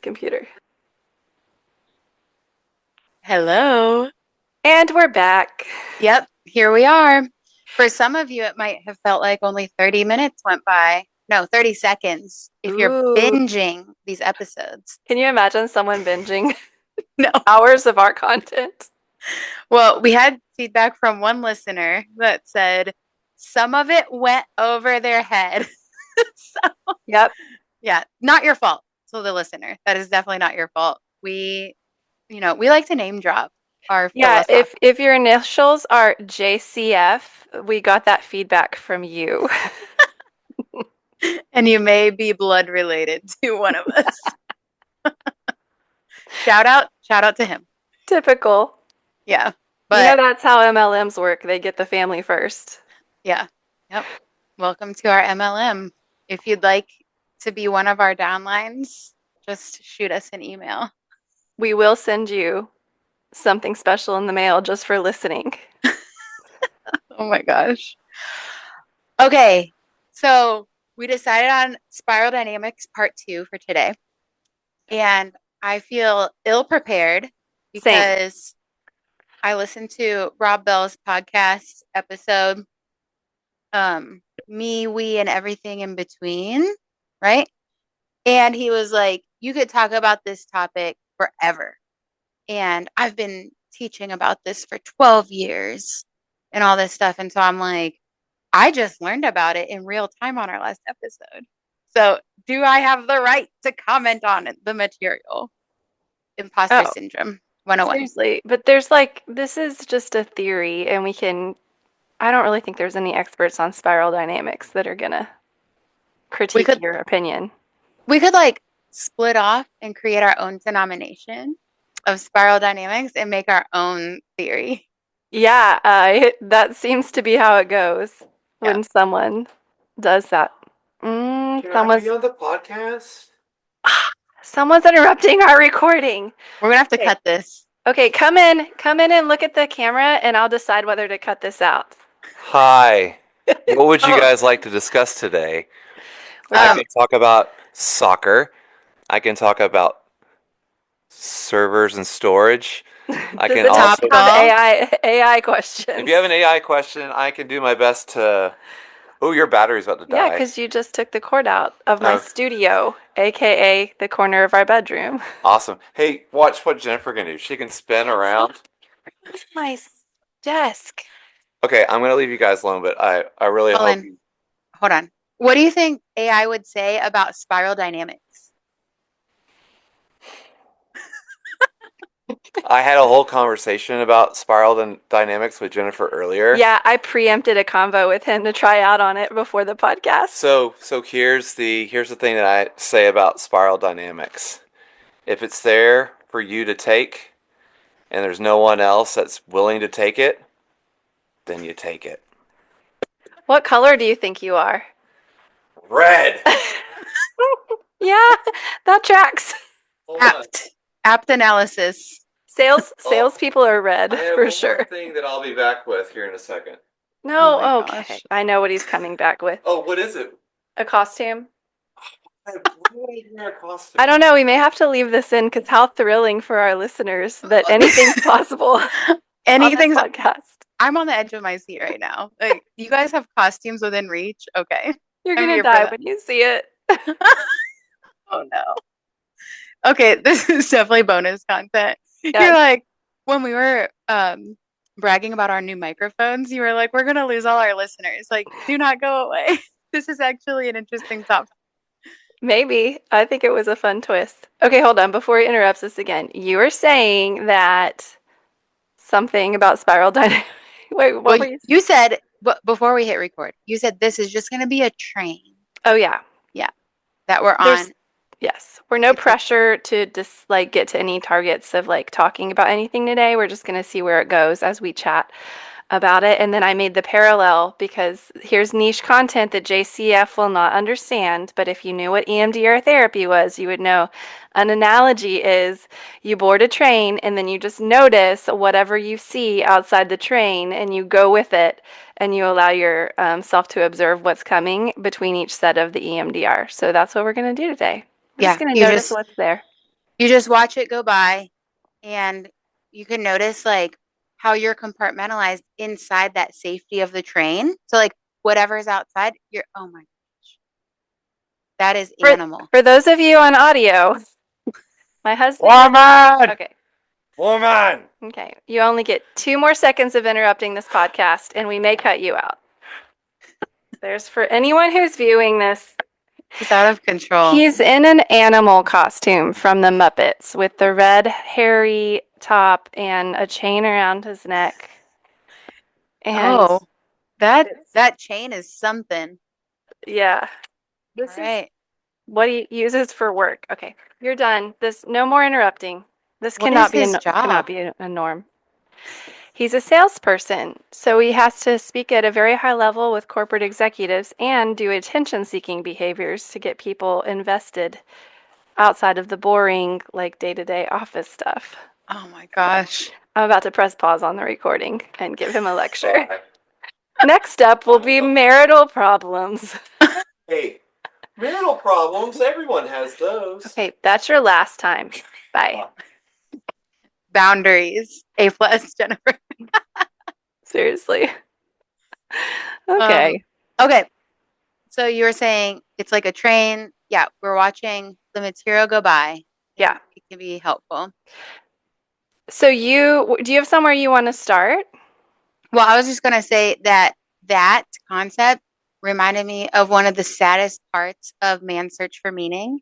Computer. Hello. And we're back. Yep, here we are. For some of you, it might have felt like only 30 minutes went by. No, 30 seconds if you're Ooh. binging these episodes. Can you imagine someone binging No. hours of our content? Well, we had feedback from one listener that said some of it went over their head. So, Yep. yeah, not your fault. So the listener, that is definitely not your fault. We like to name drop our Yeah, philosophy. if your initials are JCF, we got that feedback from you. And you may be blood related to one of us. Shout out to him. Typical. Yeah. You know But that's how MLMs work. They get the family first. yeah. Yep. Welcome to our MLM. If you'd like to be one of our downlines, just shoot us an email. We will send you something special in the mail just for listening. Oh my gosh. Okay. So we decided on spiral dynamics part 2 for today. And I feel ill prepared Same. because I listened to Rob Bell's podcast episode, Me, We, and Everything in Between, right? And he was like, you could talk about this topic forever. And I've been teaching about this for 12 years and all this stuff. And so I'm like, I just learned about it in real time on our last episode. So do I have the right to comment on the material? Imposter Oh, syndrome 101. seriously. But there's like, this is just a theory, and I don't really think there's any experts on spiral dynamics that are gonna We critique could your opinion. we could like split off and create our own denomination of spiral dynamics and make our own theory. Yeah, that seems to be how it goes Yeah. when someone does that. Can I be Someone's on the podcast? someone's interrupting our recording. We're gonna have to Okay. cut this. Okay, come in and look at the camera, and I'll decide whether to cut this out. Hi. What would you Oh, guys like to discuss today? We're I gonna. um, can talk about soccer. I can talk about servers and storage. I Does can it have to have topical. also, AI if questions? you have an AI question, I can do my best to. Oh, your battery's about to Yeah, die. because you just took the cord out of my Oh, studio, aka the corner of our bedroom. awesome. Hey, watch what Jennifer can do. She can spin around. Where's my desk? Okay, I'm gonna leave you guys alone, but I really hope Colin, hold on. What do you think AI would say about spiral dynamics? I had a whole conversation about spiral dynamics with Jennifer earlier. Yeah, I preempted a convo with him to try out on it before the podcast. So here's the thing that I say about spiral dynamics. If it's there for you to take and there's no one else that's willing to take it, then you take it. What color do you think you are? Red. Yeah, that tracks. Hold on. Apt analysis. Salespeople are red I have for one sure. more thing that I'll be back with here in a second. Oh my No, okay. gosh. I know what he's coming back with. Oh, what is it? A costume? Why would I wear a costume? I don't know. We may have to leave this in because how thrilling for our listeners that anything's possible on this Anything's. podcast. I'm on the edge of my seat right now. Like, you guys have costumes within reach. Okay. You're I'm gonna here for die that. when you see it. Oh no. Okay, this is definitely bonus content. Yeah. You're like, when we were bragging about our new microphones, you were like, we're gonna lose all our listeners. Like, do not go away. This is actually an interesting topic. Maybe. I think it was a fun twist. Okay, hold on. Before he interrupts us again, you were saying that something about spiral dynamics. Wait, what Well, were you? you said before we hit record, you said this is just gonna be a train. Oh, yeah. Yeah, that we're There's on. Yes. We're no It's a pressure to just like get to any targets of like talking about anything today. We're just going to see where it goes as we chat about it. And then I made the parallel because here's niche content that JCF will not understand. But if you knew what EMDR therapy was, you would know. An analogy is you board a train and then you just notice whatever you see outside the train and you go with it and you allow your self to observe what's coming between each set of the EMDR. So that's what we're going to do today. We're just yeah. going to You notice just what's there. You just watch it go by, and you can notice like how you're compartmentalized inside that safety of the train. So like whatever's outside, you're, oh my gosh, that is For animal. for those of you on audio, my husband. Woman! Okay. Woman! Okay. You only get 2 more seconds of interrupting this podcast, and we may cut you out. There's for anyone who's viewing this. It's out of control. He's in an animal costume from the Muppets with the red hairy top and a chain around his neck. And Oh, that chain is something. yeah, All this is right. what he uses for work. Okay, you're done. This no more interrupting. This What is cannot be his cannot job? be a norm. He's a salesperson, so he has to speak at a very high level with corporate executives and do attention-seeking behaviors to get people invested outside of the boring, like day-to-day office stuff. Oh my gosh. I'm about to press pause on the recording and give him a lecture. Next up will be marital problems. Hey, marital problems, everyone has those. Okay, that's your last time. Bye. Boundaries. A plus, Jennifer. Seriously. Okay. Okay. So you were saying it's like a train. Yeah, we're watching the material go by. Yeah. It can be helpful. So do you have somewhere you want to start? Well, I was just going to say that concept reminded me of one of the saddest parts of Man's Search for Meaning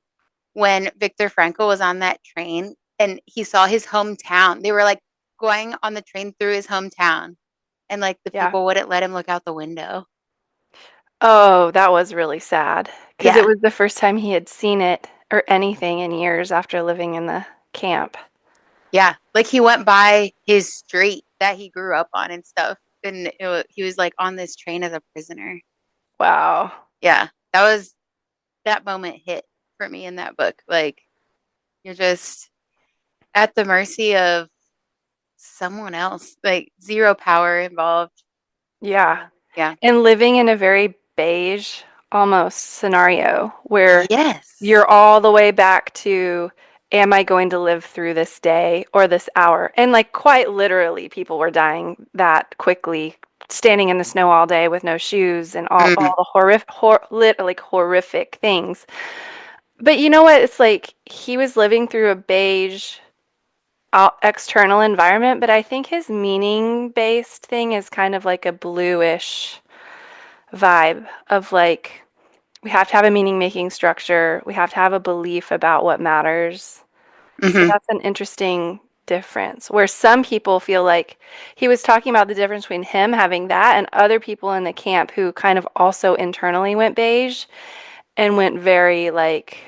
when Viktor Frankl was on that train and he saw his hometown. They were like going on the train through his hometown and like the Yeah. people wouldn't let him look out the window. Oh, that was really sad because it Yeah. was the first time he had seen it or anything in years after living in the camp. Yeah. Like he went by his street that he grew up on and stuff. And he was like on this train as a prisoner. Wow. Yeah. That moment hit for me in that book. Like you're just at the mercy of someone else, like zero power involved. Yeah. Yeah. And living in a very beige almost scenario where Yes. you're all the way back to, am I going to live through this day or this hour? And like quite literally, people were dying that quickly, standing in the snow all day with no shoes and all the horrific things. But you know what? It's like he was living through a beige external environment, but I think his meaning based thing is kind of like a bluish vibe of like, we have to have a meaning making structure. We have to have a belief about what matters. So Mm-hmm. that's an interesting difference where some people feel like he was talking about the difference between him having that and other people in the camp who kind of also internally went beige and went very like,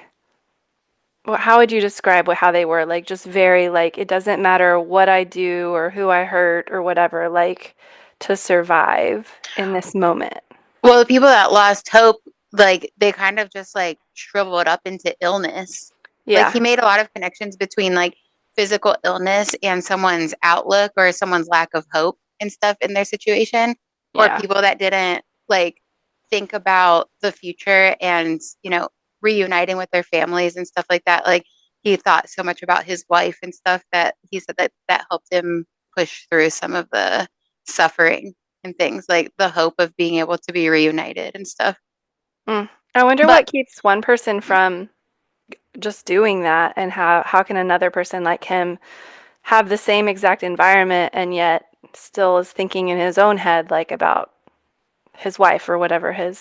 how would you describe how they were? Like just very like, it doesn't matter what I do or who I hurt or whatever, like to survive in this moment. Well, the people that lost hope, like they kind of just like shriveled up into illness. Like he Yeah. made a lot of connections between like physical illness and someone's outlook or someone's lack of hope and stuff in their situation, or Yeah. people that didn't like think about the future and, reuniting with their families and stuff like that. Like he thought so much about his wife and stuff that he said that helped him push through some of the suffering and things like the hope of being able to be reunited and stuff. I wonder But what keeps one person from just doing that and how can another person like him have the same exact environment and yet still is thinking in his own head like about his wife or whatever his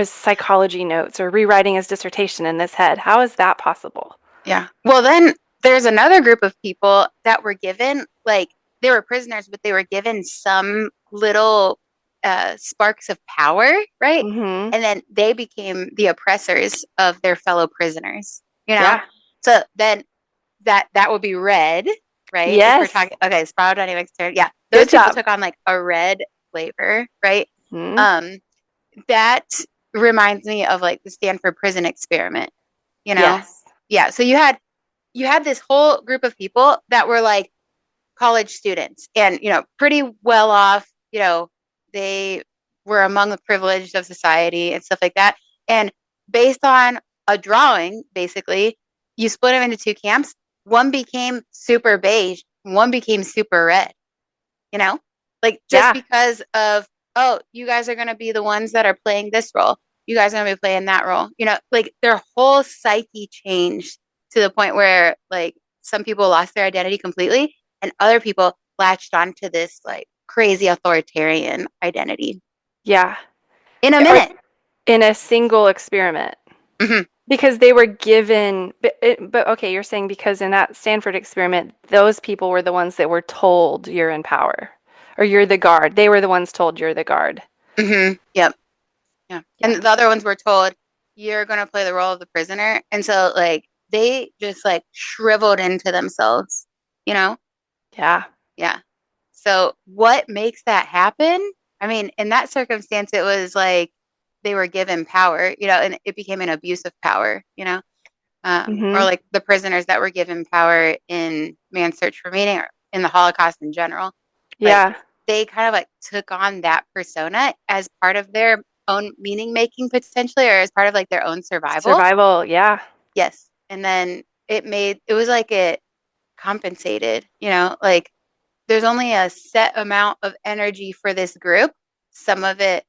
psychology notes or rewriting his dissertation in his head. How is that possible? yeah. Well, then there's another group of people that were given, like, they were prisoners, but they were given some little sparks of power, right? Mm-hmm. And then they became the oppressors of their fellow prisoners, you know? Yeah. So then that would be red, right? If we're Yes. talking, okay, spiral dynamics, yeah. Those Good people job. took on like a red flavor, right? Mm-hmm. Um, that reminds me of like the Stanford prison experiment, you know? Yes. Yeah. So you had this whole group of people that were like college students and, pretty well off, they were among the privileged of society and stuff like that. And based on a drawing, basically, you split them into two camps. one became super beige, one became super red, you know? Like just Yeah. because of, oh, you guys are going to be the ones that are playing this role. You guys are going to be playing that role. Like their whole psyche changed to the point where like some people lost their identity completely and other people latched onto this like crazy authoritarian identity Yeah. in a Or minute. in a single experiment. Hmm. Because they were given, but okay, you're saying because in that Stanford experiment, those people were the ones that were told you're in power or you're the guard. They were the ones told you're the guard. Hmm. Yep. Yeah. Yeah. And the other ones were told, you're going to play the role of the prisoner. And so, like, they just like shriveled into themselves, you know? Yeah. Yeah. So, what makes that happen? I mean, in that circumstance, it was like they were given power, and it became an abuse of power, or Hmm. like the prisoners that were given power in Man's Search for Meaning or in the Holocaust in general. Like, Yeah. they kind of like took on that persona as part of their own meaning making potentially, or as part of like their own survival. Survival. Yeah. Yes. And then it was like it compensated, like there's only a set amount of energy for this group. Some of it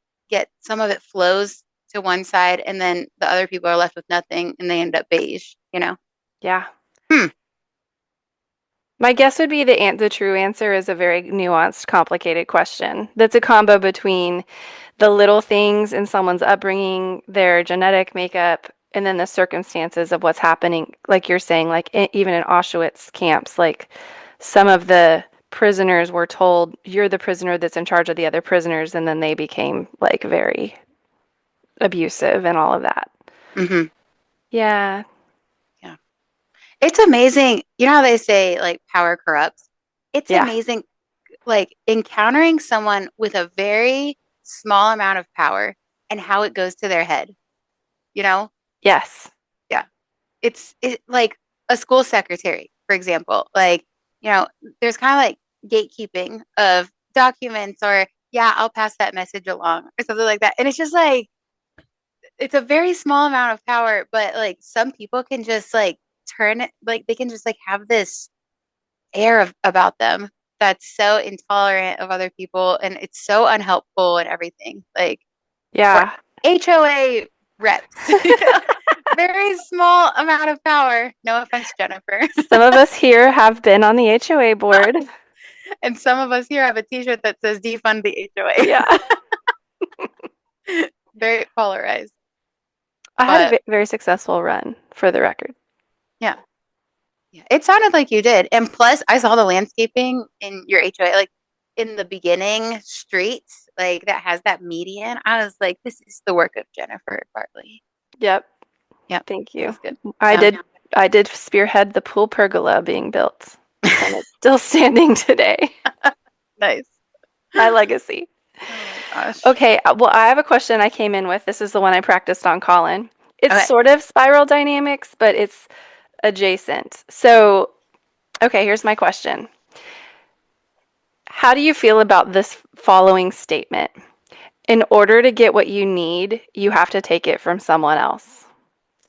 flows to one side and then the other people are left with nothing and they end up beige. Yeah. Hmm. My guess would be the true answer is a very nuanced, complicated question. That's a combo between the little things in someone's upbringing, their genetic makeup, and then the circumstances of what's happening. Like you're saying, like even in Auschwitz camps, like some of the prisoners were told, you're the prisoner that's in charge of the other prisoners, and then they became like very abusive and all of that. Hmm. Yeah. Yeah. It's amazing. You know how they say like power corrupts? It's Yeah. amazing like encountering someone with a very small amount of power and how it goes to their head, you know? Yes. Yeah. It like a school secretary, for example. Like, there's kind of like gatekeeping of documents or yeah, I'll pass that message along or something like that. And it's just like it's a very small amount of power, but like some people can just like turn it like they can just like have this air about them that's so intolerant of other people and it's so unhelpful and everything. Like or Yeah. HOA reps, very small amount of power. No offense, Jennifer. Some of us here have been on the HOA board. And some of us here have a t-shirt that says defund the HOA. Yeah. Very polarized. I had a But very successful run for the record. yeah. Yeah. It sounded like you did. And plus I saw the landscaping in your HOA, like in the beginning street, like that has that median. I was like, this is the work of Jennifer Bartley. Yep. Yep. Thank It you. was good. I Yeah. did I did spearhead the pool pergola being built, and it's still standing today. Nice. My legacy. Oh my gosh. Okay, well, I have a question I came in with. This is the one I practiced on Colin. It's Okay. sort of spiral dynamics, but it's adjacent. So, okay, here's my question. How do you feel about this following statement? In order to get what you need, you have to take it from someone else.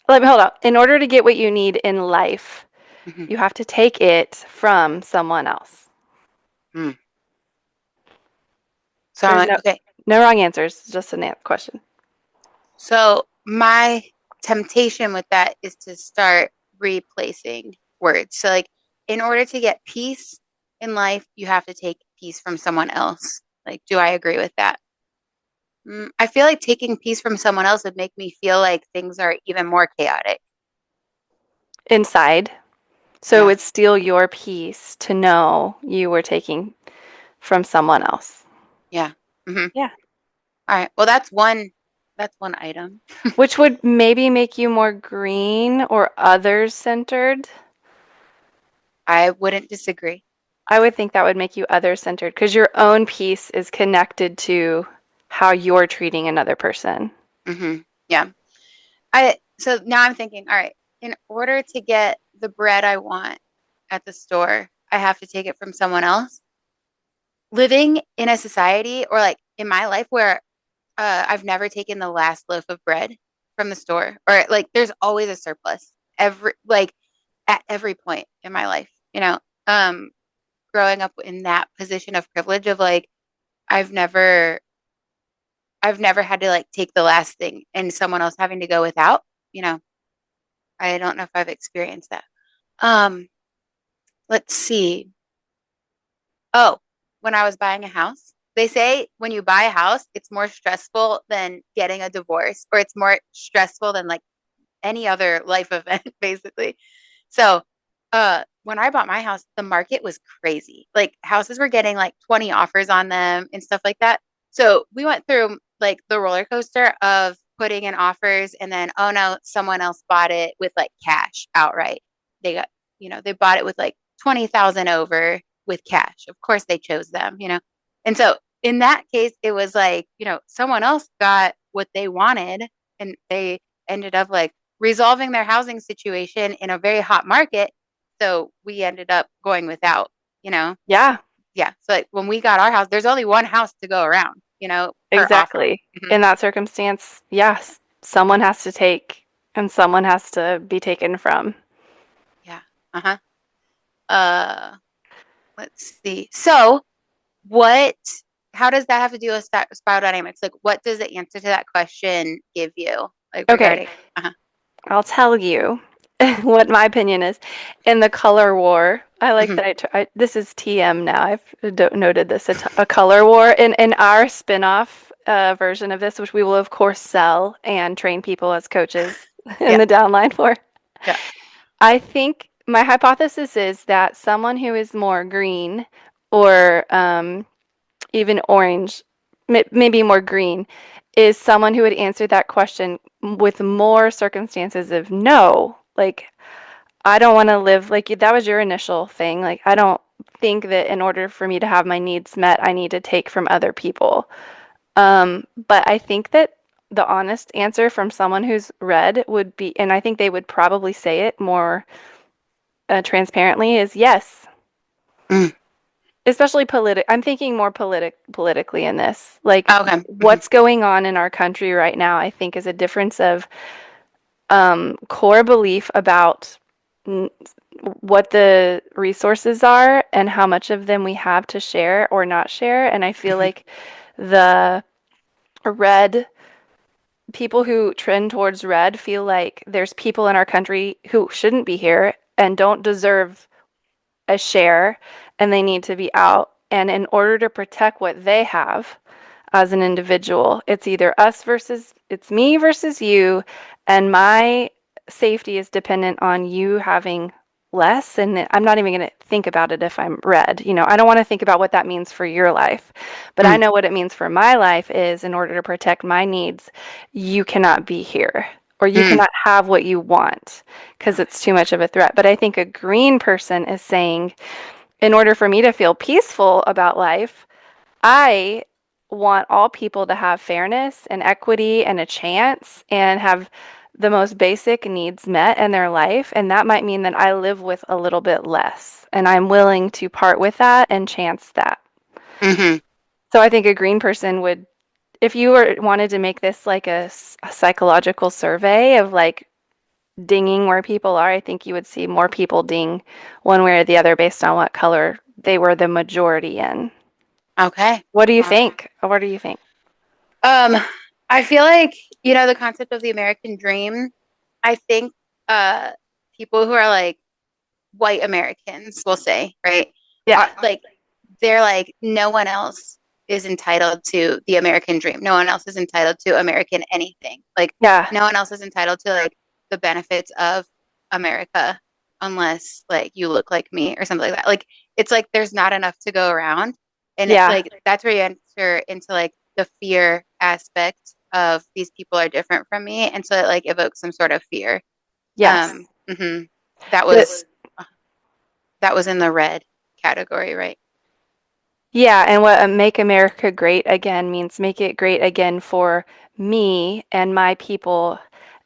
Let me hold up. In order to get what you need in life, Mhm. you have to take it from someone else. Mm. So I'm There's like, no okay. no wrong answers, just a question. So my temptation with that is to start replacing words. So like in order to get peace in life, you have to take peace from someone else. Like, do I agree with that? I feel like taking peace from someone else would make me feel like things are even more chaotic. Inside. So it Yeah. would steal your peace to know you were taking from someone else. Yeah. Hmm. Yeah. All right. Well, that's one item. Which would maybe make you more green or others centered. I wouldn't disagree. I would think that would make you other centered because your own peace is connected to how you're treating another person. Hmm. Yeah. So now I'm thinking, all right, in order to get the bread I want at the store, I have to take it from someone else. Living in a society or like in my life where I've never taken the last loaf of bread from the store or like there's always a surplus. Every like at every point in my life, growing up in that position of privilege of like, I've never, I've never had to like take the last thing and someone else having to go without, you know, I don't know if I've experienced that. Um, let's see. Oh, when I was buying a house, they say when you buy a house, it's more stressful than getting a divorce, or it's more stressful than like any other life event, basically. So, when I bought my house, the market was crazy. Like houses were getting like 20 offers on them and stuff like that. So we went through like the roller coaster of putting in offers and then, oh no, someone else bought it with like cash outright. They got, they bought it with like 20,000 over with cash. Of course they chose them, And so in that case, it was like, someone else got what they wanted and they ended up like resolving their housing situation in a very hot market. So we ended up going without, you know? Yeah, Yeah. So like when we got our house, there's only one house to go around, per offer. exactly. Mhm. In that circumstance, yes, someone has to take and someone has to be taken from. Yeah. Uh-huh. Uh, let's see. So what, how does that have to do with spiral dynamics? Like what does the answer to that question give you? Like Okay, regarding, uh-huh. I'll tell you what my opinion is. In the color war, I like Mhm. that this is TM now. I've noted this a color war in our spin-off version of this, which we will of course sell and train people as coaches in Yeah. the downline for. Yeah. I think my hypothesis is that someone who is more green or even orange, maybe more green, is someone who would answer that question with more circumstances of no. Like, I don't want to live like that was your initial thing. Like, I don't think that in order for me to have my needs met, I need to take from other people. But I think that the honest answer from someone who's red would be, and I think they would probably say it more transparently, is yes. Mm. Especially I'm thinking more politically in this. Like Okay. Mhm. what's going on in our country right now, I think is a difference of core belief about n- what the resources are and how much of them we have to share or not share. And I feel Mhm. like the red people who trend towards red feel like there's people in our country who shouldn't be here and don't deserve a share and they need to be out. And in order to protect what they have as an individual, it's me versus you, and my safety is dependent on you having less. And I'm not even going to think about it if I'm red. I don't want to think about what that means for your life, but I Mm. know what it means for my life is in order to protect my needs, you cannot be here. Or you Mm. cannot have what you want because Okay. it's too much of a threat. But I think a green person is saying, in order for me to feel peaceful about life, I want all people to have fairness and equity and a chance and have the most basic needs met in their life. And that might mean that I live with a little bit less. And I'm willing to part with that and chance that. Mhm. So I think a green person would, if you wanted to make this like a psychological survey of like dinging where people are, I think you would see more people ding one way or the other based on what color they were the majority in. Okay. What do you Awesome. think? What do you think? Um, I feel like, the concept of the American dream, I think uh people who are like white Americans will say, right? Yeah, Like they're like no one else is entitled to the American dream. No one else is entitled to American anything. Like yeah, no one else is entitled to like the benefits of America unless like you look like me or something like that. Like it's like there's not enough to go around. And yeah, like that's where you enter into like the fear aspect of these people are different from me. And so it like evokes some sort of fear. yes. Mhm. That The, was that was in the red category, right? yeah, and what make America great again means make it great again for me and my people.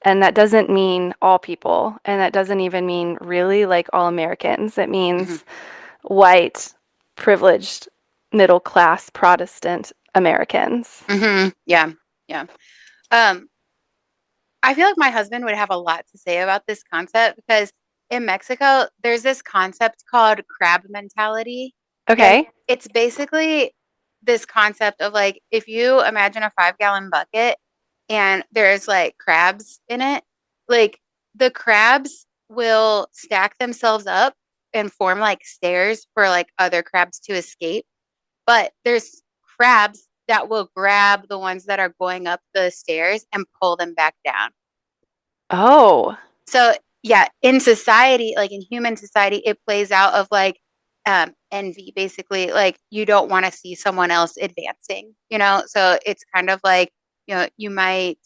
And that doesn't mean all people. And that doesn't even mean really like all Americans. It Mhm. means white, privileged, middle class Protestant Americans. Mhm. Yeah. Yeah. Um, I feel like my husband would have a lot to say about this concept because in Mexico, there's this concept called crab mentality. And Okay. it's basically this concept of like, if you imagine a 5 gallon bucket and there's like crabs in it, like the crabs will stack themselves up and form like stairs for like other crabs to escape. But there's crabs that will grab the ones that are going up the stairs and pull them back down. Oh, So yeah, in society, like in human society, it plays out of like envy, basically. Like you don't want to see someone else advancing, you know? So it's kind of like, you know, you might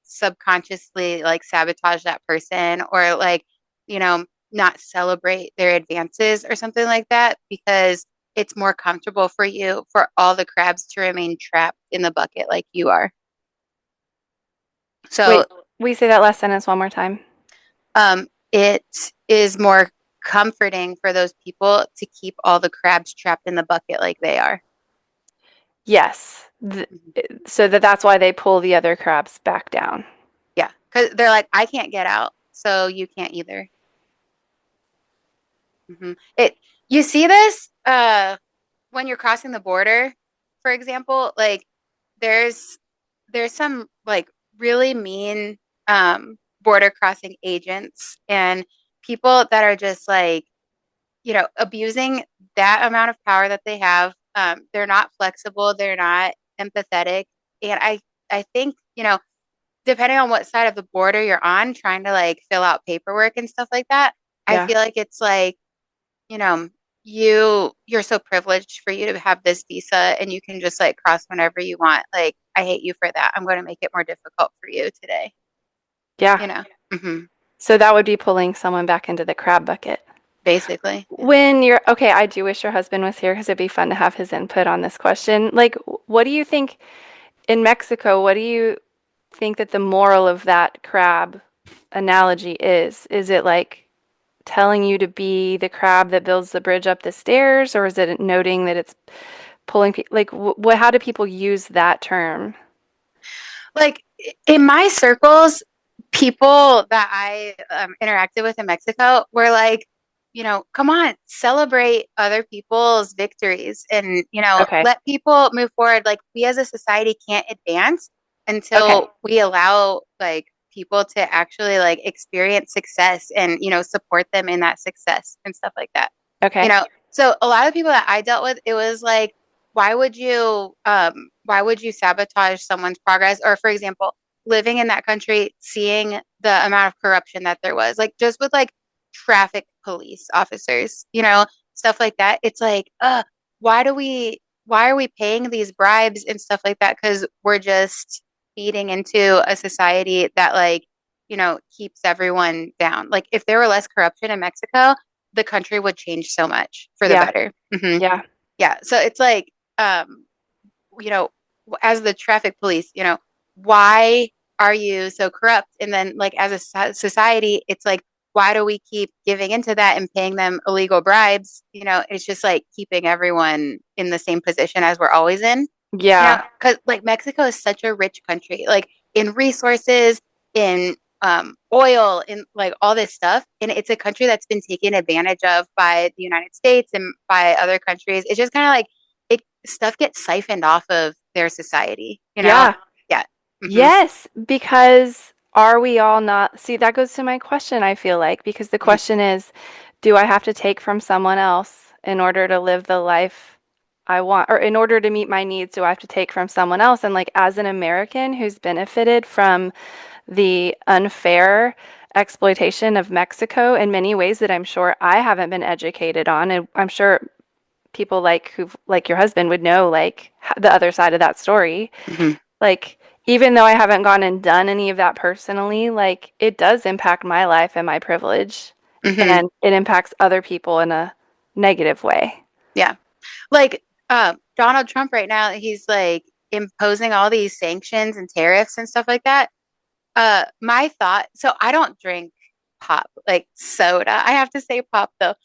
subconsciously like sabotage that person or like, you know, not celebrate their advances or something like that because it's more comfortable for you for all the crabs to remain trapped in the bucket like you are. wait. So We say that last sentence one more time. it is more comforting for those people to keep all the crabs trapped in the bucket like they are. Yes. Mhm. So that's why they pull the other crabs back down. Yeah, because they're like, I can't get out, so you can't either. It you see this when you're crossing the border, for example, like there's there's some like really mean border crossing agents and people that are just like you know, abusing that amount of power that they have. They're not flexible. They're not empathetic. And I think, you know, depending on what side of the border you're on, trying to like fill out paperwork and stuff like that, I Yeah. feel like it's like, you know, you're so privileged for you to have this visa and you can just like cross whenever you want. Like, I hate you for that. I'm going to make it more difficult for you today, Yeah. you know? hmm So that would be pulling someone back into the crab bucket. Basically. Yeah. When you're okay, I do wish your husband was here because it'd be fun to have his input on this question. Like, what do you think in Mexico? What do you think that the moral of that crab analogy is? Is it like telling you to be the crab that builds the bridge up the stairs, or is it noting that it's pulling people? Like, what? How do people use that term? Like in my circles, people that I interacted with in Mexico were like, you know, come on, celebrate other people's victories and, you know, Okay. let people move forward. Like, we as a society can't advance Okay. until we allow like people to actually like experience success and, you know, support them in that success and stuff like that. You Okay. know, so a lot of people that I dealt with, it was like, why would you sabotage someone's progress? Or for example, living in that country, seeing the amount of corruption that there was, like just with like traffic police officers, you know, stuff like that. It's like, why are we paying these bribes and stuff like that? Because we're just feeding into a society that like, you know, keeps everyone down. Like if there were less corruption in Mexico, the country would change so much for the Yeah. better. Yeah. Yeah. So it's like, um, you know, as the traffic police, you know, why are you so corrupt? And then, like, as a society, it's like, why do we keep giving into that and paying them illegal bribes? You know, it's just like keeping everyone in the same position as we're always in, you know, Yeah. because like Mexico is such a rich country, like in resources, in oil, in like all this stuff. And it's a country that's been taken advantage of by the United States and by other countries. It's just kind of like it stuff gets siphoned off of their society, you know? Yeah. Yeah. hmm Yes, because are we all not? See, that goes to my question, I feel like, because the hmm question is, do I have to take from someone else in order to live the life I want, or in order to meet my needs, do I have to take from someone else? And like, as an American who's benefited from the unfair exploitation of Mexico in many ways that I'm sure I haven't been educated on, and I'm sure people like who like your husband would know like the other side of that story. hmm Like, even though I haven't gone and done any of that personally, like, it does impact my life and my privilege, hmm and it impacts other people in a negative way. Yeah. Like Donald Trump right now, he's like imposing all these sanctions and tariffs and stuff like that. My thought, so I don't drink pop, like soda. I have to say pop though.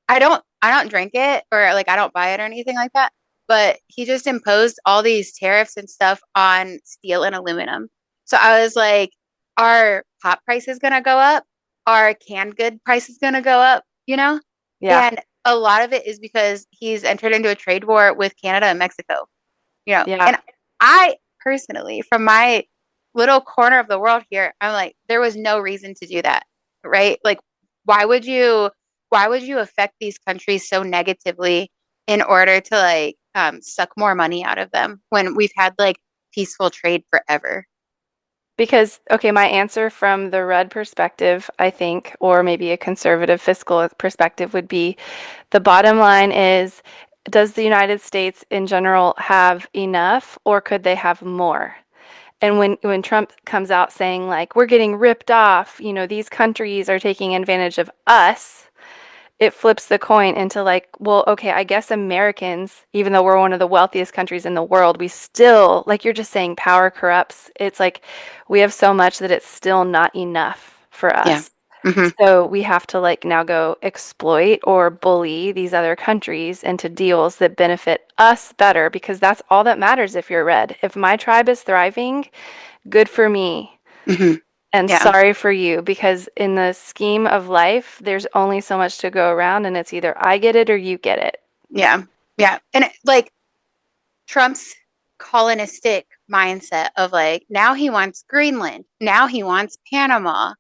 I don't drink it or like I don't buy it or anything like that. But he just imposed all these tariffs and stuff on steel and aluminum. So I was like, are pop prices gonna go up? are canned good prices going to go up, you know? Yeah. And a lot of it is because he's entered into a trade war with Canada and Mexico, you know? Yeah. And I personally, from my little corner of the world here, I'm like, there was no reason to do that, right? Like, why would you, why would you affect these countries so negatively in order to like suck more money out of them when we've had like peaceful trade forever? Because, okay, my answer from the red perspective, I think, or maybe a conservative fiscal perspective would be the bottom line is, does the United States in general have enough or could they have more? And when Trump comes out saying like we're getting ripped off, these countries are taking advantage of us, it flips the coin into like, well, okay, I guess Americans, even though we're one of the wealthiest countries in the world, we still, like you're just saying, power corrupts. It's like we have so much that it's still not enough for Yeah. us. Hmm. So we have to like now go exploit or bully these other countries into deals that benefit us better because that's all that matters if you're red. If my tribe is thriving, good for me. Hmm. And Yeah. sorry for you because in the scheme of life, there's only so much to go around, and it's either I get it or you get it. Yeah. Yeah. And like Trump's colonistic mindset of like, now he wants Greenland. Now he wants Panama.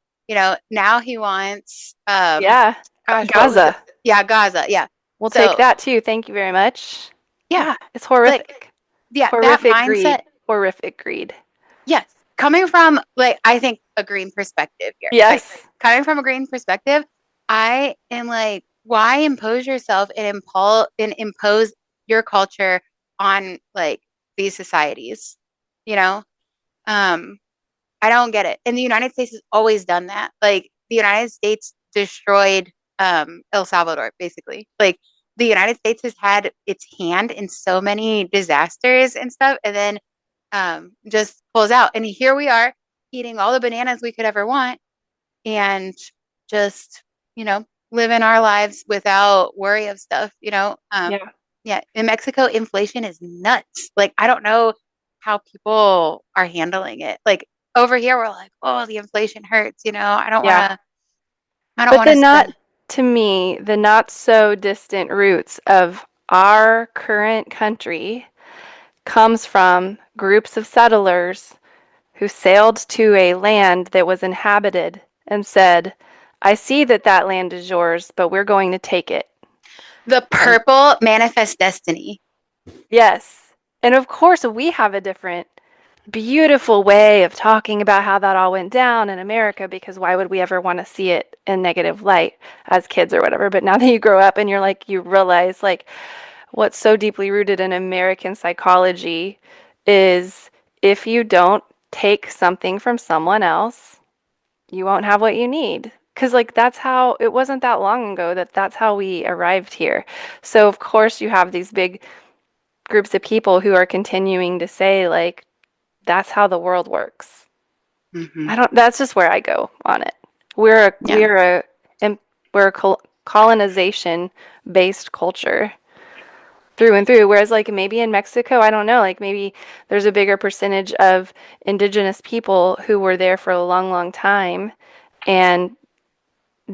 Now he wants, Yeah. gosh, what was it? Gaza. Yeah, Gaza. Yeah. We'll take So, that too. Thank you very much. yeah, Yeah, it's like, horrific. yeah, that Horrific mindset. greed. Horrific greed. Yes. Coming from like, I think a green perspective here, right? Yes. Coming from a green perspective, I am like, why impose yourself and impose your culture on like these societies? You know, um, I don't get it. And the United States has always done that. Like the United States destroyed El Salvador, basically. Like the United States has had its hand in so many disasters and stuff, and then just pulls out. And here we are eating all the bananas we could ever want and just, living our lives without worry of stuff, Yeah. Yeah, in Mexico, inflation is nuts. Like, I don't know how people are handling it. Like over here, we're like, oh, the inflation hurts, Yeah. I don't But want to spend. to me, the not so distant roots of our current country comes from groups of settlers who sailed to a land that was inhabited and said, I see that that land is yours, but we're going to take it. The And purple manifest destiny. yes. And of course, we have a different, beautiful way of talking about how that all went down in America because why would we ever want to see it in negative light as kids or whatever? But now that you grow up and you're like, you realize like what's so deeply rooted in American psychology is if you don't take something from someone else, you won't have what you need. Because, like, that's how it wasn't that long ago that that's how we arrived here. So, of course, you have these big groups of people who are continuing to say, like, that's how the world works. Hmm. That's just where I go on it. We're a, Yeah. we're a, and we're a colonization based culture through and through. Whereas, like, maybe in Mexico, I don't know, like, maybe there's a bigger percentage of indigenous people who were there for a long, long time and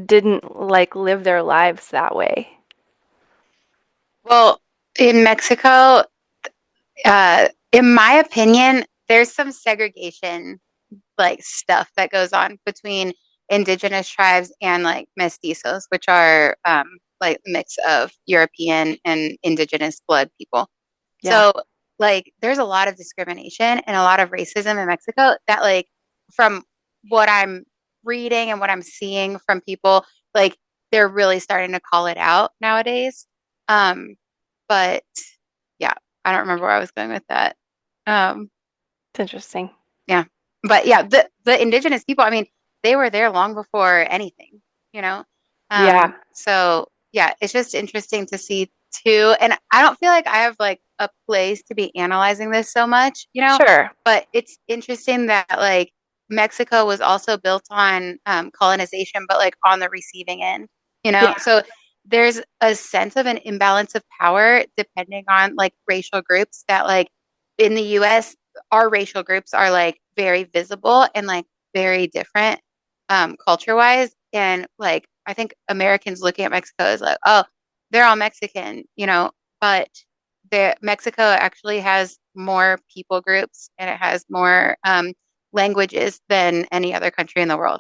didn't like live their lives that way. Well, in Mexico, in my opinion, there's some segregation like stuff that goes on between indigenous tribes and like mestizos, which are like a mix of European and indigenous blood people. Yeah, So like there's a lot of discrimination and a lot of racism in Mexico that like from what I'm reading and what I'm seeing from people, like they're really starting to call it out nowadays. Um, but yeah, I don't remember where I was going with that. Um, it's interesting. yeah. But yeah, the indigenous people, I mean, they were there long before anything, you know? Yeah, So yeah, it's just interesting to see too. And I don't feel like I have like a place to be analyzing this so much, sure. but it's interesting that like Mexico was also built on colonization, but like on the receiving end, Yeah, So there's a sense of an imbalance of power depending on like racial groups that like in the US our racial groups are like very visible and like very different culture wise. And like, I think Americans looking at Mexico is like, oh, they're all Mexican, but Mexico actually has more people groups and it has more languages than any other country in the world.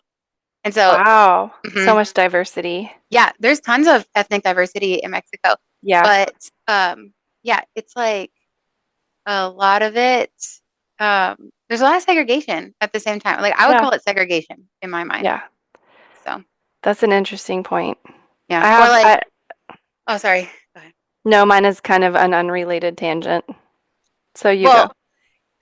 And so, Wow. So mhm, much diversity. yeah, there's tons of ethnic diversity in Mexico, Yeah. but yeah, it's like a lot of it. There's a lot of segregation at the same time. Like I would Yeah. call it segregation in my mind. Yeah. So That's an interesting point. yeah, I or have, like, I, oh, sorry. Go ahead. no, mine is kind of an unrelated tangent. So you go. Well,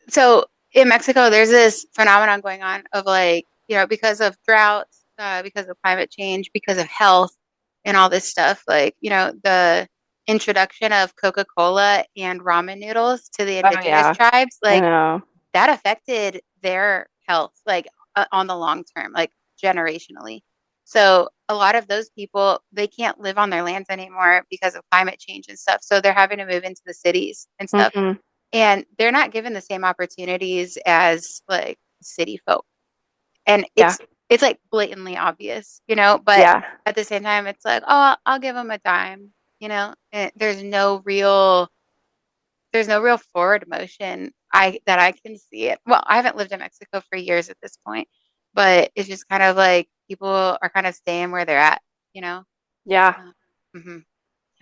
so in Mexico, there's this phenomenon going on of like, because of droughts, because of climate change, because of health and all this stuff, like, the introduction of Coca-Cola and ramen noodles to the Oh, indigenous yeah. tribes, I like know. that affected their health, like on the long term, like generationally. So a lot of those people, they can't live on their lands anymore because of climate change and stuff. So they're having to move into the cities and stuff, Hmm. and they're not given the same opportunities as like city folk. And Yeah. it's like blatantly obvious, but Yeah. at the same time it's like, oh, I'll give them a dime, and there's no real forward motion that I can see it. Well, I haven't lived in Mexico for years at this point, but it's just kind of like people are kind of staying where they're at, you know? Yeah. Uh, hmm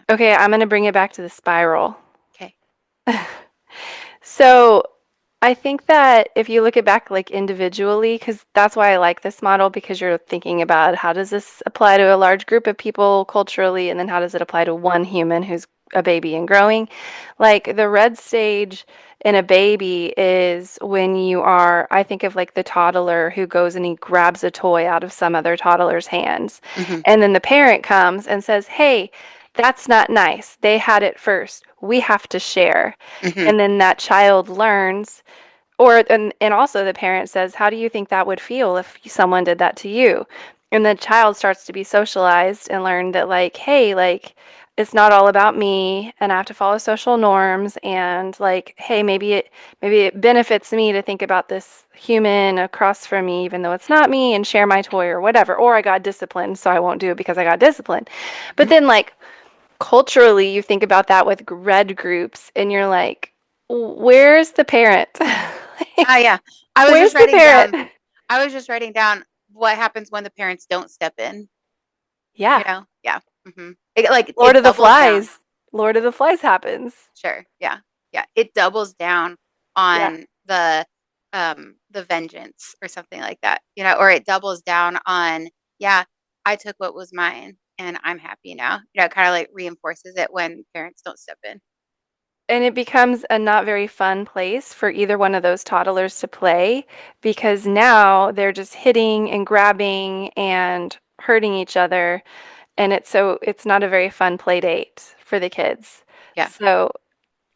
Okay, I'm gonna bring it back to the spiral. Okay. So I think that if you look it back like individually, because that's why I like this model, because you're thinking about how does this apply to a large group of people culturally, and then how does it apply to one human who's a baby and growing? Like the red stage in a baby is when you are, I think of like the toddler who goes and he grabs a toy out of some other toddler's hands. hmm And then the parent comes and says, hey, that's not nice. They had it first. We have to share. hmm And then that child learns, and also the parent says, how do you think that would feel if someone did that to you? And the child starts to be socialized and learn that, like, hey, like, it's not all about me and I have to follow social norms, and like, hey, maybe it benefits me to think about this human across from me even though it's not me, and share my toy or whatever, or I got disciplined so I won't do it because I got disciplined. But then, like, culturally, you think about that with red groups, and you're like, where's the parent? Ah, Like, yeah. I was where's just the writing down, parent? I was just writing down what happens when the parents don't step in, Yeah. Yeah. Like Lord it of the doubles down. Flies. Lord of the Flies happens. Sure. Yeah. Yeah. It doubles down Yeah. on the vengeance or something like that, or it doubles down on, yeah, I took what was mine and I'm happy now. Kind of like reinforces it when parents don't step in. And it becomes a not very fun place for either one of those toddlers to play, because now they're just hitting and grabbing and hurting each other, and it's not a very fun play date for the kids. Yeah. So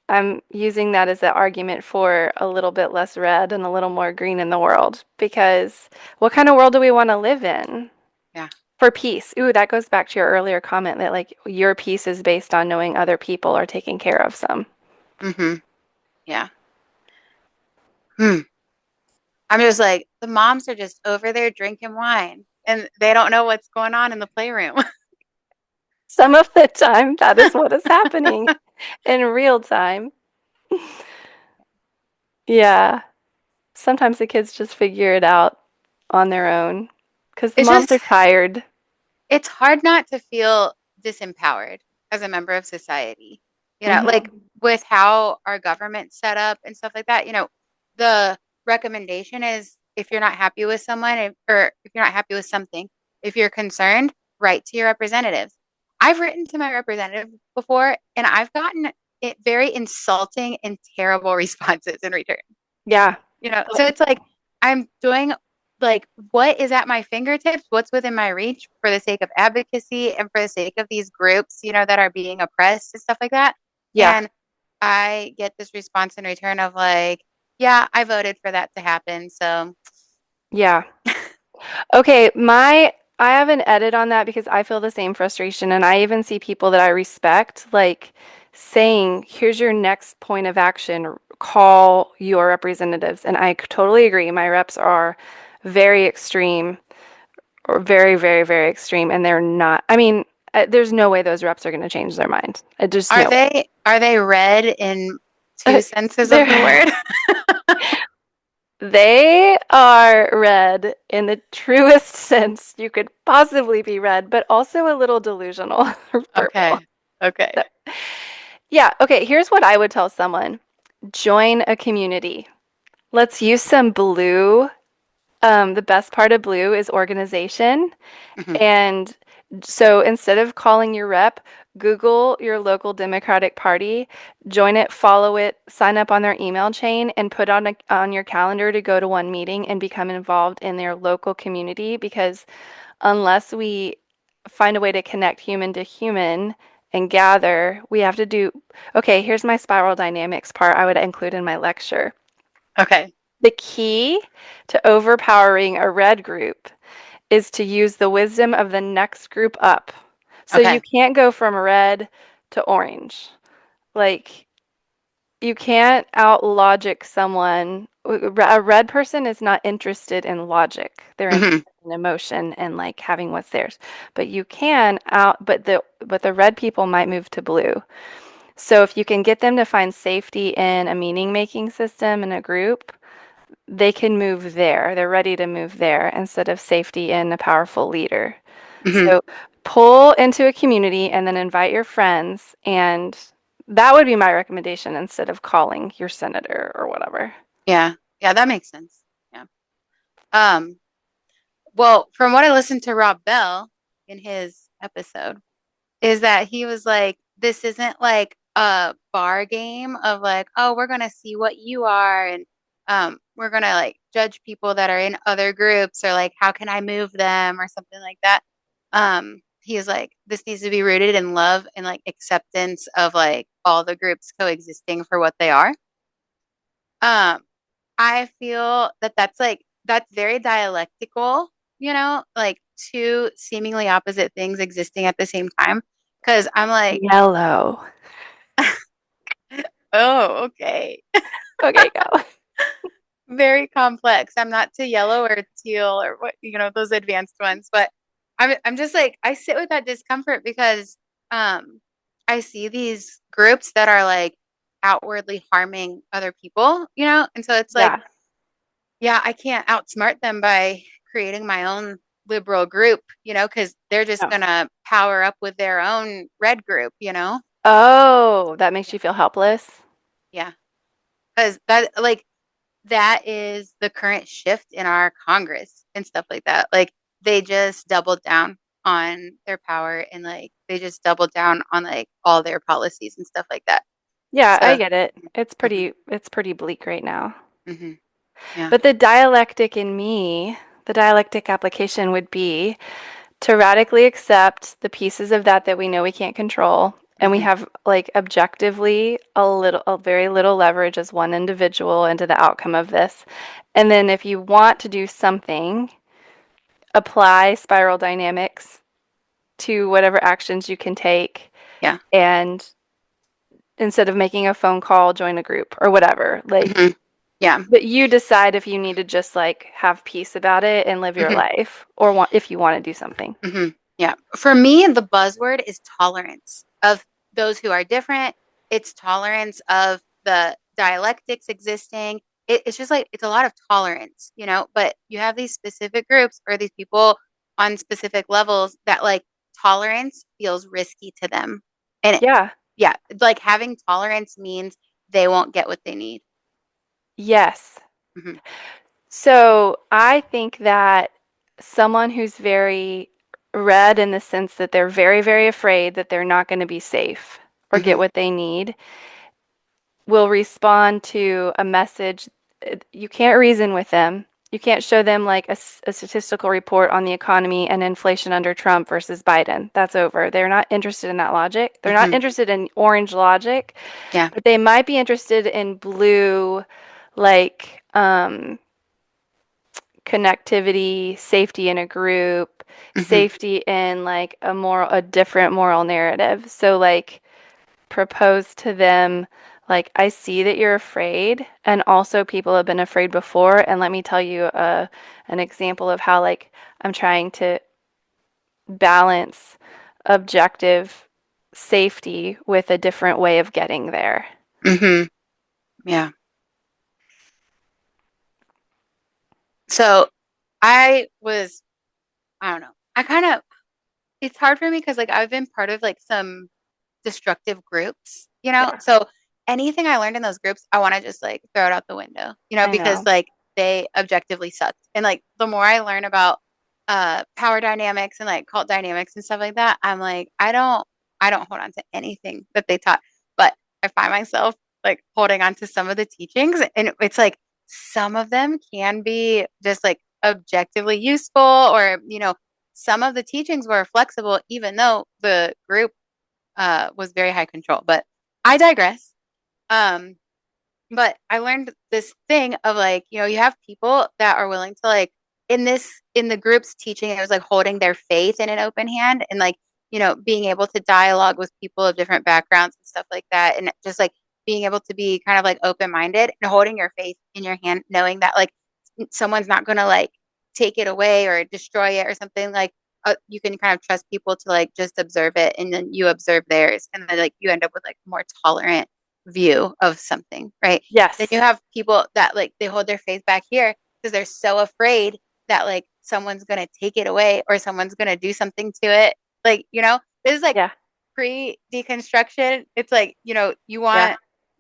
I'm using that as an argument for a little bit less red and a little more green in the world, because what kind of world do we want to live in Yeah. for peace? Ooh, that goes back to your earlier comment that like your peace is based on knowing other people are taking care of some. hmm Yeah. Hmm. I'm just like, the moms are just over there drinking wine and they don't know what's going on in the playroom. Some of the time, that is what is happening in real time. Yeah. Sometimes the kids just figure it out on their own because the It's moms just are tired. it's hard not to feel disempowered as a member of society. Like Hmm. with how our government's set up and stuff like that, the recommendation is if you're not happy with someone or if you're not happy with something, if you're concerned, write to your representatives. I've written to my representative before and I've gotten it very insulting and terrible responses in return. Yeah. So it's like I'm doing like what is at my fingertips, what's within my reach for the sake of advocacy and for the sake of these groups, that are being oppressed and stuff like that. Yeah. And I get this response in return of like, yeah, I voted for that to happen. So, Yeah. Okay, I have an edit on that because I feel the same frustration, and I even see people that I respect like saying, "Here's your next point of action. Call your representatives." And I totally agree. My reps are very extreme or very, very, very extreme, and they're not. I mean, there's no way those reps are going to change their mind. Just no Are they red in two way. senses of the They're word? they are red in the truest sense you could possibly be red, but also a little delusional or purple. Okay. Okay. So, yeah, okay, here's what I would tell someone. Join a community. Let's use some blue. The best part of blue is organization. Hmm. And so instead of calling your rep, Google your local Democratic Party, join it, follow it, sign up on their email chain, and put on your calendar to go to one meeting and become involved in their local community. Because unless we find a way to connect human to human and gather, we have to do. Okay, here's my spiral dynamics part I would include in my lecture. Okay. The key to overpowering a red group is to use the wisdom of the next group up. So you Okay. can't go from red to orange. Like, you can't out logic someone. A red person is not interested in logic. They're Hmm. interested in emotion and like having what's theirs. But you can out, but the red people might move to blue. So if you can get them to find safety in a meaning making system in a group, they can move there. They're ready to move there instead of safety in a powerful leader. Hmm. So pull into a community and then invite your friends. And that would be my recommendation instead of calling your senator or whatever. Yeah. Yeah, that makes sense. Yeah. Um, well, from what I listened to Rob Bell in his episode, is that he was like, this isn't like a bar game of like, oh, we're gonna see what you are, and we're gonna like judge people that are in other groups, or like how can I move them or something like that. He was like, this needs to be rooted in love and like acceptance of like all the groups coexisting for what they are. Um, I feel that that's very dialectical, like two seemingly opposite things existing at the same time. Because I'm like, Yellow. oh, okay, Okay, go. very complex. I'm not to yellow or teal or what, those advanced ones, but I'm just like I sit with that discomfort because I see these groups that are like outwardly harming other people, and so it's like, Yeah. yeah, I can't outsmart them by creating my own liberal group, because they're just No. gonna power up with their own red group. Oh, that makes Yeah. you feel helpless? Yeah. Because that is the current shift in our Congress and stuff like that. Like they just doubled down on their power and like they just doubled down on like all their policies and stuff like that. Yeah, I So, get it. hmm. It's pretty bleak right now. Hmm. Yeah. But the dialectic in me, the dialectic application would be to radically accept the pieces of that we know we can't control, and we Hmm. have like objectively a very little leverage as one individual into the outcome of this. And then if you want to do something, apply spiral dynamics to whatever actions you can take, Yeah. and instead of making a phone call, join a group or whatever. Like, Hmm. Yeah. but you decide if you need to just like have peace about it and live your Hmm. life, or if you want to do something. Hmm. Yeah. For me, the buzzword is tolerance of those who are different. It's tolerance of the dialectics existing. It's just like, it's a lot of tolerance, but you have these specific groups or these people on specific levels that like tolerance feels risky to them. And Yeah. yeah, like having tolerance means they won't get what they need. Yes. Hmm. So I think that someone who's very red in the sense that they're very, very afraid that they're not going to be safe or get Hmm. what they need will respond to a message. You can't reason with them. You can't show them like a statistical report on the economy and inflation under Trump versus Biden. That's over. They're not interested in that logic. They're not Hmm. interested in orange logic, Yeah. but they might be interested in blue, like connectivity, safety in a group, Hmm. safety in like a different moral narrative. So like propose to them Like, I see that you're afraid, and also people have been afraid before. And let me tell you an example of how, like, I'm trying to balance objective safety with a different way of getting there. Mm-hmm. Yeah. So I don't know. It's hard for me because like I've been part of like some destructive groups, you know? Yeah, So anything I learned in those groups, I want to just like throw it out the window, you know, I because know. like they objectively sucked. And like the more I learn about power dynamics and like cult dynamics and stuff like that, I'm like, I don't hold on to anything that they taught. But I find myself like holding on to some of the teachings and it's like some of them can be just like objectively useful or, you know, some of the teachings were flexible even though the group was very high control. But I digress. Um, but I learned this thing of like, you know, you have people that are willing to like in the group's teaching, it was like holding their faith in an open hand and like, you know, being able to dialogue with people of different backgrounds and stuff like that. And just like being able to be kind of like open minded and holding your faith in your hand, knowing that like someone's not gonna like take it away or destroy it or something like you can kind of trust people to like just observe it and then you observe theirs and then like you end up with like more tolerant view of something, right? Then you Yes. have people that like they hold their faith back here because they're so afraid that like someone's gonna take it away or someone's gonna do something to it. Like, you know, this is like Yeah. pre-deconstruction. It's like, you know, you Yeah.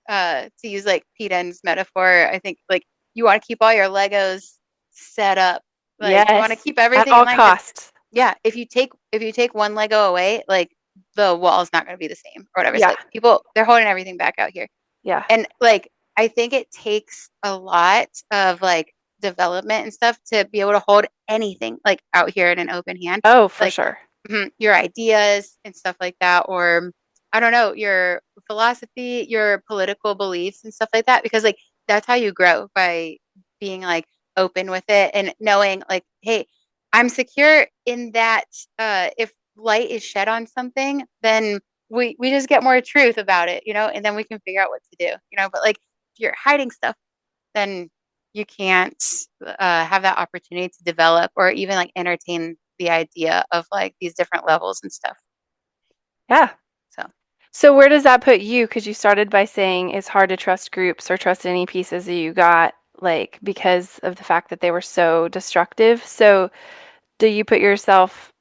want to use like Pete En's metaphor, I think like you want to keep all your Legos set up. Like you want to Yes. keep At everything in all line because costs. yeah, if you take one Lego away, like the wall is not going to be the same or whatever. So Yeah. like people they're holding everything back out here. Yeah. And like I think it takes a lot of like development and stuff to be able to hold anything like out here in an open hand. Oh, for Like sure. your ideas and stuff like that or I don't know, your philosophy, your political beliefs and stuff like that because like that's how you grow by being like open with it and knowing like hey, I'm secure in that if light is shed on something, then we just get more truth about it, you know, and then we can figure out what to do, you know. But like if you're hiding stuff, then you can't have that opportunity to develop or even like entertain the idea of like these different levels and stuff. Yeah. So, So where does that put you? Because you started by saying it's hard to trust groups or trust any pieces that you got, like because of the fact that they were so destructive. So do you put yourself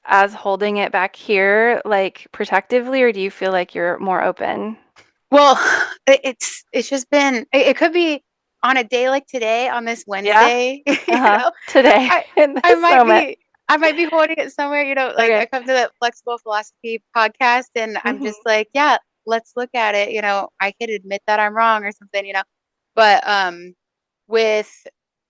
as holding it back here, like protectively, or do you feel like you're more open? well, it's just been it could be on a day like today on this Yeah. Wednesday, you Uh-huh. know. Today, I in I this might moment. be I might be holding it somewhere, you know, like I Okay. come to the flexible philosophy podcast and I'm Hmm. just like, yeah, let's look at it, you know, I could admit that I'm wrong or something, you know. But with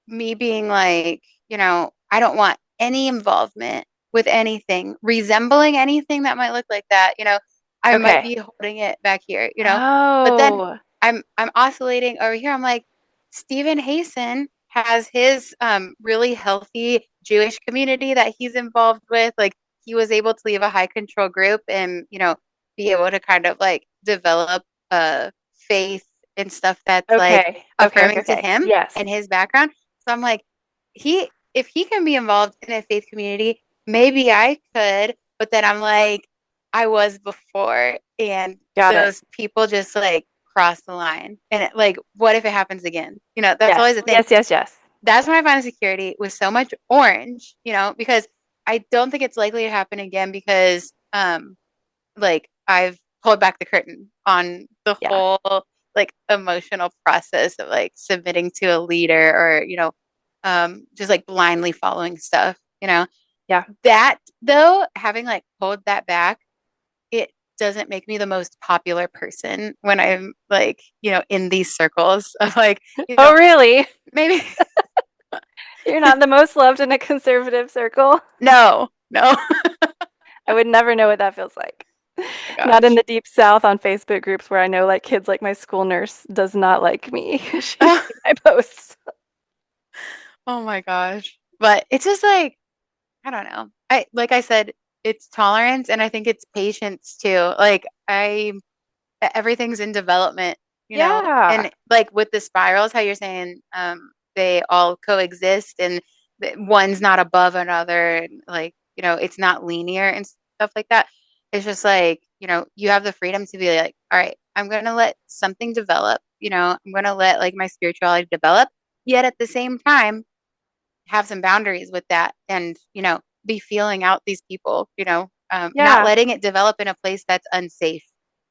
me being like, you know, I don't want any involvement with anything resembling anything that might look like that, you know, I might Okay. be holding it back here, you know. But then Oh, I'm oscillating over here. I'm like, Stephen Hayson has his really healthy Jewish community that he's involved with. Like he was able to leave a high control group and, you know, be able to kind of like develop faith and stuff that's like okay. Okay. Okay. affirming to Okay. him Yes. and his background. So I'm like, if he can be involved in a faith community, maybe I could. But then I'm like, I was before, and Got it. those people just like cross the line. And like, what if it happens again? You know, that's Yes. always the thing. Yes. Yes. Yes. That's when I find security with so much orange, you know, because I don't think it's likely to happen again because like I've pulled back the curtain on the Yeah. whole like emotional process of like submitting to a leader or, you know, just like blindly following stuff, you know. Yeah. That though, having like pulled that back, it doesn't make me the most popular person when I'm like, you know, in these circles of like, you Oh, know, really? maybe You're not the most loved in a conservative circle? no, no. I would never know what that feels like. My Not in gosh. the deep south on Facebook groups where I know like kids like my school nurse does not like me. She's seen my posts. Oh my gosh. But it's just like, I don't know. I like I said, it's tolerance and I think it's patience too. Like everything's in development. you know, Yeah. and like with the spirals, how you're saying they all coexist and one's not above another, and like, it's not linear and stuff like that. It's just like, you have the freedom to be like, all right, I'm gonna let something develop, I'm gonna let like my spirituality develop, yet at the same time have some boundaries with that and, be feeling out these people, not Yeah. letting it develop in a place that's unsafe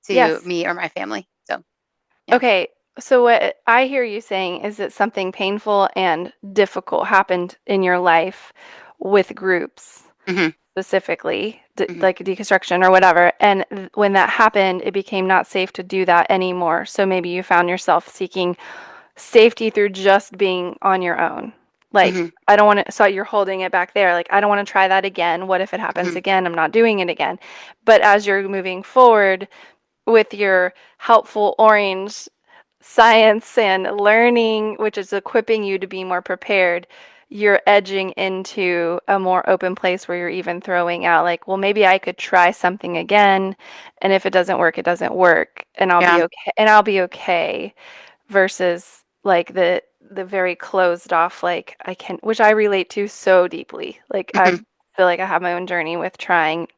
to Yes. me or my family. So, yeah. Okay. So what I hear you saying is that something painful and difficult happened in your life with groups, Hmm. specifically, Hmm. like deconstruction or whatever. And when that happened, it became not safe to do that anymore. So maybe you found yourself seeking safety through just being on your own. Like, Hmm. I don't want to, so you're holding it back there. Like, I don't want to try that again. What if it happens Hmm. again? I'm not doing it again. But as you're moving forward with your helpful orange science and learning, which is equipping you to be more prepared, you're edging into a more open place where you're even throwing out, like, well, maybe I could try something again. And if it doesn't work, it doesn't work. And I'll be Yeah. okay. And I'll be okay versus like the very closed off, like I can, which I relate to so deeply. Like I Hmm. feel like I have my own journey with trying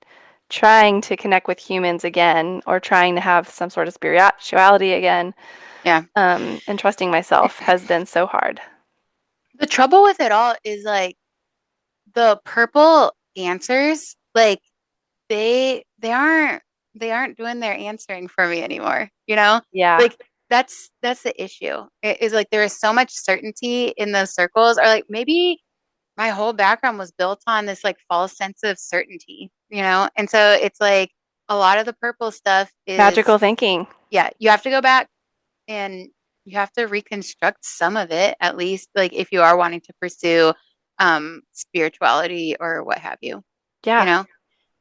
to connect with humans again, or trying to have some sort of spirituality again, Yeah. and trusting myself has been so hard. The trouble with it all is like the purple answers, like they aren't doing their answering for me anymore, Yeah. Like that's the issue. It is like there is so much certainty in those circles, or like maybe my whole background was built on this like false sense of certainty, And so it's like a lot of the purple stuff is, Magical thinking. yeah, you have to go back and you have to reconstruct some of it, at least like if you are wanting to pursue spirituality or what have you, you Yeah. know?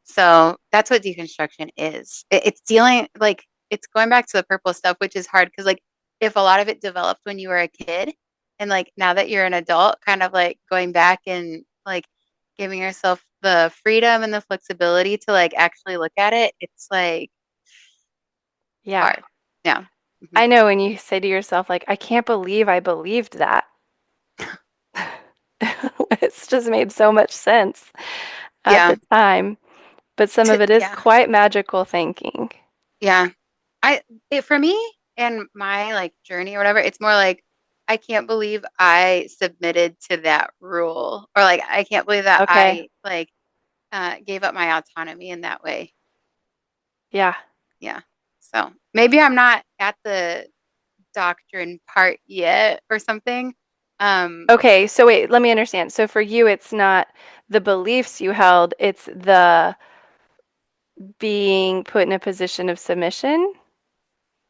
So that's what deconstruction is. It's dealing like it's going back to the purple stuff, which is hard because like if a lot of it developed when you were a kid and like now that you're an adult, kind of like going back and like giving yourself the freedom and the flexibility to like actually look at it, it's like it's Yeah. hard. Yeah. Hmm. I know when you say to yourself, like, I can't believe I believed that. It's just made so much sense at Yeah. the time, but some of it is Yeah. quite magical thinking. Yeah. I it for me and my like journey or whatever, it's more like I can't believe I submitted to that rule, or like I can't believe that Okay. I like gave up my autonomy in that way. Yeah. Yeah. So maybe I'm not at the doctrine part yet or something. Um Okay, so wait, let me understand. So for you, it's not the beliefs you held, it's the being put in a position of submission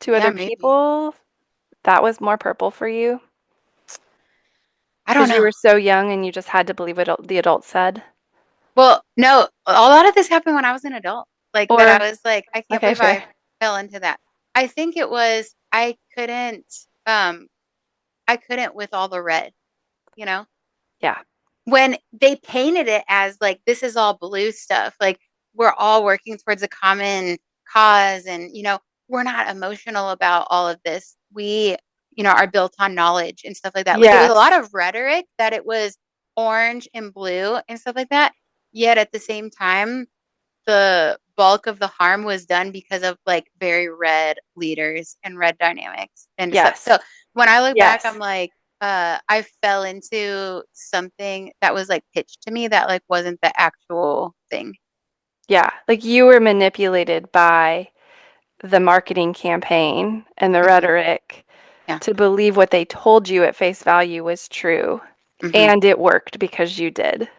to yeah, other maybe. people. That was more purple for you I don't because you know. were so young and you just had to believe what the adults said. Well, no, a lot of this happened when I was an adult. Like that Or, I was like, I can't okay, believe fair. I fell into that. I think it was um I couldn't with all the red, you know? Yeah. When they painted it as like this is all blue stuff, like we're all working towards a common cause and we're not emotional about all of this. We, are built on knowledge and stuff like that. Like it was a lot Yes. of rhetoric that it was orange and blue and stuff like that. Yet at the same time, the bulk of the harm was done because of like very red leaders and red dynamics and stuff. Yes. So when I look back, Yes. I'm like, I fell into something that was like pitched to me that like wasn't the actual thing. Yeah. Like you were manipulated by the marketing campaign and the Hmm. rhetoric Yeah. to believe what they told you at face value was true. Hmm. And it worked because you did.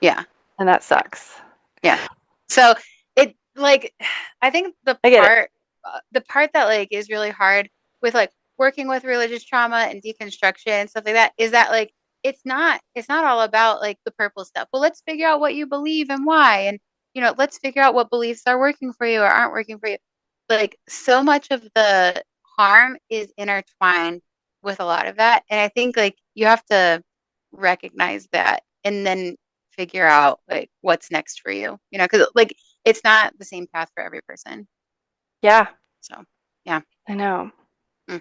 Yeah. And that Yeah. sucks. Yeah. So it like I think I get it. the part that like is really hard with like working with religious trauma and deconstruction and stuff like that is that like it's not all about like the purple stuff. Well, let's figure out what you believe and why, and let's figure out what beliefs are working for you or aren't working for you. Like so much of the harm is intertwined with a lot of that, and I think like you have to recognize that and then figure out like what's next for you, because like it's not the same path for every person. Yeah, So, yeah. I know. Mm.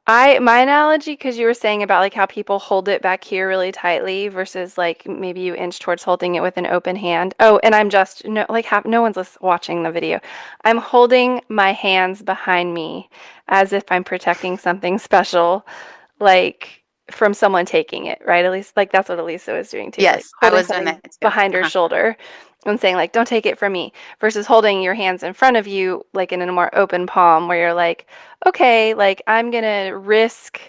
My analogy, because you were saying about like how people hold it back here really tightly versus like maybe you inch towards holding it with an open hand. Oh, and I'm just no like no one's watching the video. I'm holding my hands behind me as if I'm protecting something special, like from someone taking it, right? At least like that's what Elisa was doing too, like Yes, I holding was doing something that too. behind her Uh-huh. shoulder and saying like, "Don't take it from me," versus holding your hands in front of you, like in a more open palm, where you're like okay, like I'm gonna risk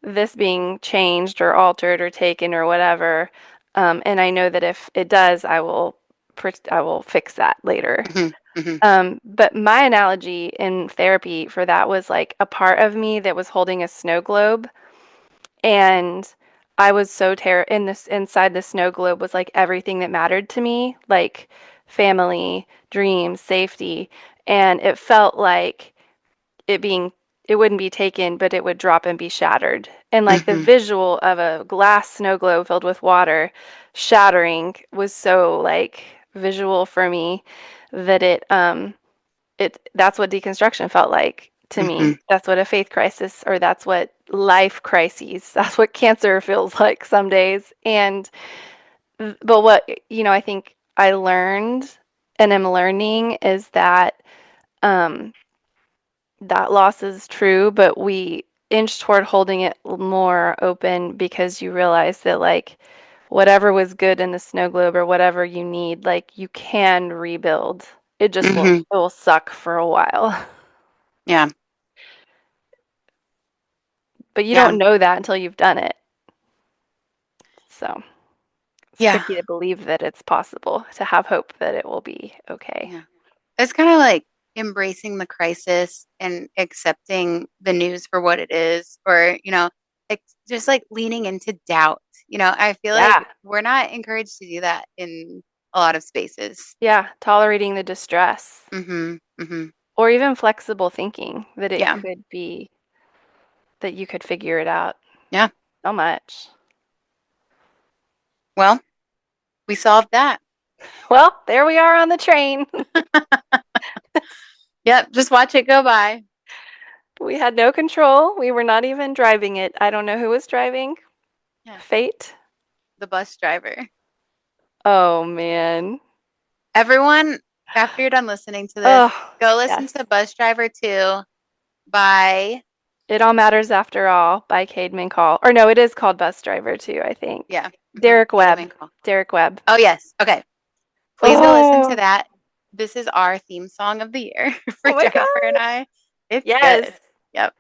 this being changed or altered or taken or whatever. And I know that if it does, I will fix that later. Hmm. Hmm. But my analogy in therapy for that was like a part of me that was holding a snow globe, and I was so in this inside the snow globe was like everything that mattered to me, like family, dreams, safety, and it felt like it being it wouldn't be taken, but it would drop and be shattered. And like the Hmm. visual of a glass snow globe filled with water shattering was so like visual for me that it that's what deconstruction felt like to Hmm. me. That's what a faith crisis or that's what life crises. That's what cancer feels like some days. And but what I think I learned and am learning is that um that loss is true, but we inch toward holding it more open because you realize that like whatever was good in the snow globe or whatever you need, like you can rebuild. It just Hmm. it will suck for a while. Yeah. But you Yeah. don't know that until you've done it. So it's Yeah. tricky to believe that it's possible, to have hope that it will be okay. Yeah. It's kind of like embracing the crisis and accepting the news for what it is, or, just like leaning into doubt. I feel like Yeah. we're not encouraged to do that in a lot of spaces. Yeah. Tolerating the distress Hmm. Hmm. or even flexible thinking that it Yeah. could be that you could figure it out Yeah. so much. Well, we solved that. Well, there we are on the train. Yep. Just watch it go by. We had no control. We were not even driving it. I don't know who was driving. Yeah. Fate? The bus driver. Oh, man. Everyone, after you're done listening to this, Oh, go listen yes. to Bus Driver 2 by, It All Matters After All by Cademan Call. Or no, it is called Bus Driver too, I think. yeah, Derek Tatum Webb. and Call. Derek Webb. Oh, yes. Okay. Please go listen to Oh, that. This is our theme song of the year for oh my Jennifer and gosh. I. It's Yes. good. Yep.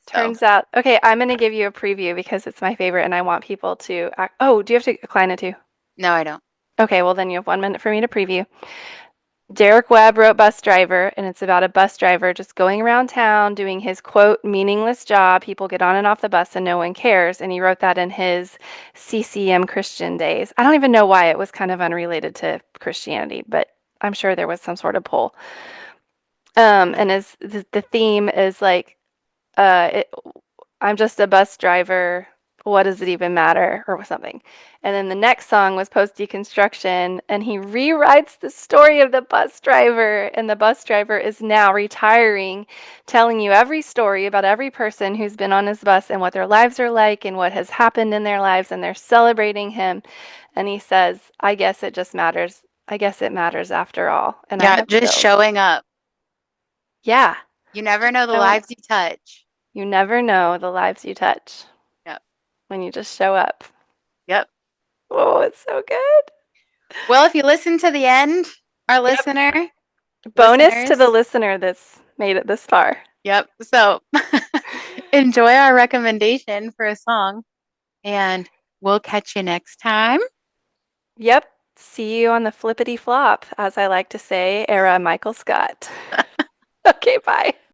So, Turns out. Okay, I'm going to give you a preview because it's my favorite and I want people to. Oh, do you have to decline it too? no, I don't. Okay, well, then you have 1 minute for me to preview. Derek Webb wrote Bus Driver, and it's about a bus driver just going around town doing his quote, meaningless job. People get on and off the bus and no one cares. And he wrote that in his CCM Christian days. I don't even know why it was kind of unrelated to Christianity, but I'm sure there was some sort of pull. And as the theme is like, it, I'm just a bus driver. What does it even matter? Or something. And then the next song was post deconstruction, and he rewrites the story of the bus driver. And the bus driver is now retiring, telling you every story about every person who's been on his bus and what their lives are like and what has happened in their lives. And they're celebrating him. And he says, I guess it just matters. I guess it matters after all. And I Yeah, have just chills. showing up. Yeah. You never know the Showing lives you touch. You never know the lives you touch Yep. when you just show up. Yep. Oh, it's so good. Well, if you listen to the end, our Yep. Bonus to the listeners, listener that's made it this far. yep. So enjoy our recommendation for a song, and we'll catch you next time. Yep. See you on the flippity flop, as I like to say, era Michael Scott. Okay, bye.